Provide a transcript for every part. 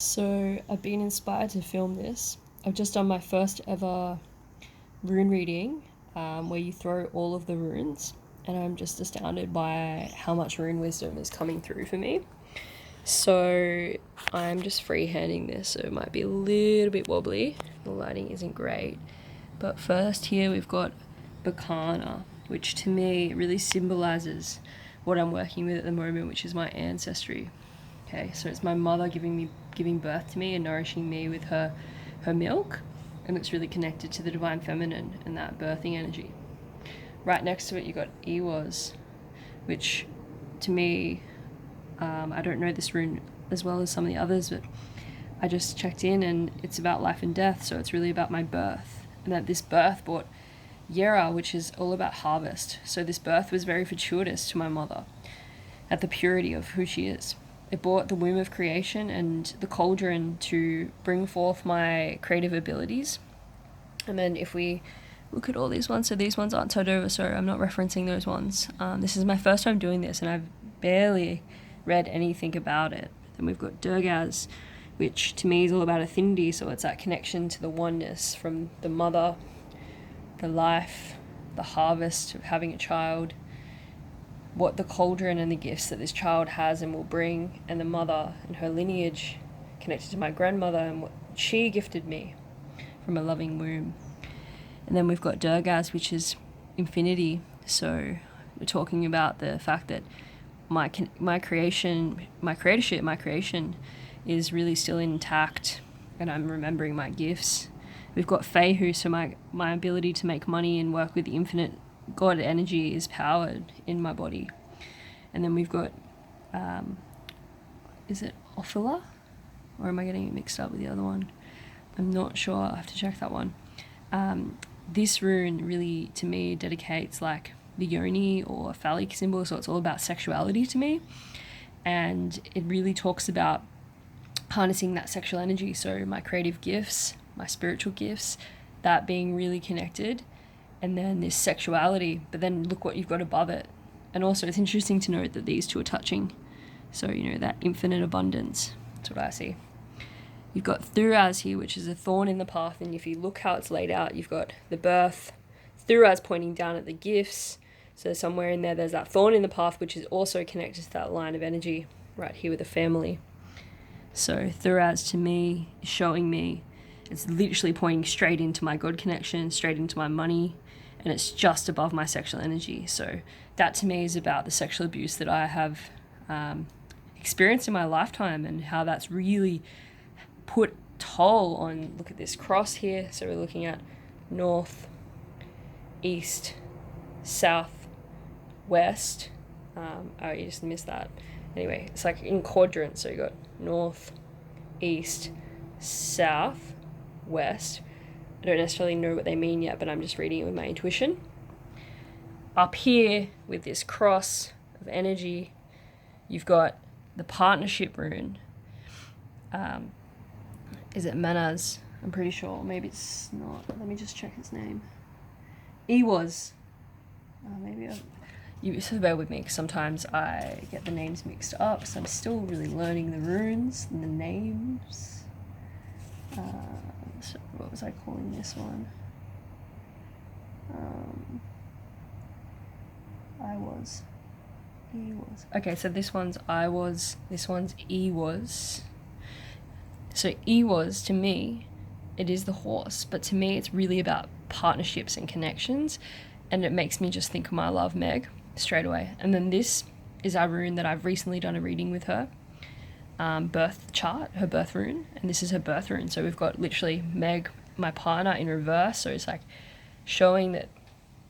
So I've been inspired to film this. I've just done my first ever rune reading, where you throw all of the runes, and I'm just astounded by how much rune wisdom is coming through for me. So I'm just freehanding this, so it might be a little bit wobbly. The lighting isn't great. But first here we've got Bakana, which to me really symbolizes what I'm working with at the moment, which is my ancestry. Okay, so it's my mother giving birth to me and nourishing me with her milk, and it's really connected to the divine feminine and that birthing energy. Right next to it, you got Ewaz, which to me, I don't know this rune as well as some of the others, but I just checked in and it's about life and death, so it's really about my birth. And that this birth brought Yera, which is all about harvest. So this birth was very fortuitous to my mother at the purity of who she is. It brought the womb of creation and the cauldron to bring forth my creative abilities. And then if we look at all these ones, so these ones aren't turned over, so I'm not referencing those ones. This is my first time doing this, and I've barely read anything about it. Then we've got Durgaz, which to me is all about affinity, so it's that connection to the oneness from the mother, the life, the harvest of having a child, what the cauldron and the gifts that this child has and will bring, and the mother and her lineage connected to my grandmother and what she gifted me from a loving womb. And then we've got Durgaz, which is infinity. So we're talking about the fact that my creation, my creatorship, my creation is really still intact, and I'm remembering my gifts. We've got Fehu, so my ability to make money and work with the infinite God energy is powered in my body. And then we've got, is it Ophila? Or am I getting it mixed up with the other one? I'm not sure, I have to check that one. This rune really, to me, dedicates like the yoni or phallic symbol, so it's all about sexuality to me. And it really talks about harnessing that sexual energy, so my creative gifts, my spiritual gifts, that being really connected, and then this sexuality, but then look what you've got above it. And also it's interesting to note that these two are touching, so that infinite abundance. That's what I see. You've got Thuraz here, which is a thorn in the path, and if you look how it's laid out, you've got the birth, Thuraz pointing down at the gifts, so somewhere in there's that thorn in the path, which is also connected to that line of energy right here with the family. So Thuraz to me is showing me, it's literally pointing straight into my God connection, straight into my money, and it's just above my sexual energy. So that to me is about the sexual abuse that I have experienced in my lifetime, and how that's really put toll on, look at this cross here. So we're looking at north, east, south, west. Oh, you just missed that. Anyway, it's like in quadrants. So you got north, east, south, west. I don't necessarily know what they mean yet, but I'm just reading it with my intuition. Up here with this cross of energy, you've got the partnership rune. Is it Manaz? I'm pretty sure. Maybe it's not. Let me just check his name. Ewaz. You so bear with me, because sometimes I get the names mixed up, so I'm still really learning the runes and the names. So what was I calling this one? Ewaz. Okay, so this one's Iwas, this one's Ewaz. So Ewaz, to me, it is the horse, but to me it's really about partnerships and connections, and it makes me just think of my love, Meg, straight away. And then this is our rune that I've recently done a reading with her. Birth chart, her birth rune, and this is her birth rune. So we've got literally Meg, my partner, in reverse. So it's like showing that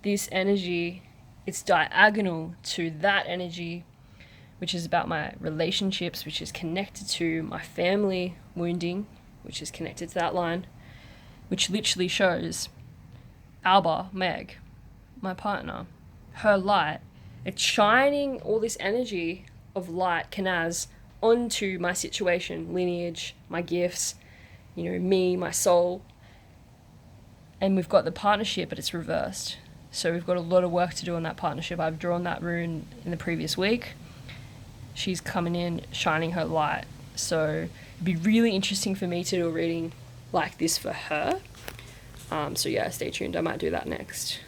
this energy, it's diagonal to that energy, which is about my relationships, which is connected to my family wounding, which is connected to that line, which literally shows Alba, Meg, my partner, her light. It's shining all this energy of light, Kanaz, onto my situation, lineage, my gifts, me, my soul. And we've got the partnership, but it's reversed. So we've got a lot of work to do on that partnership. I've drawn that rune in the previous week. She's coming in, shining her light. So it'd be really interesting for me to do a reading like this for her. So yeah, stay tuned. I might do that next.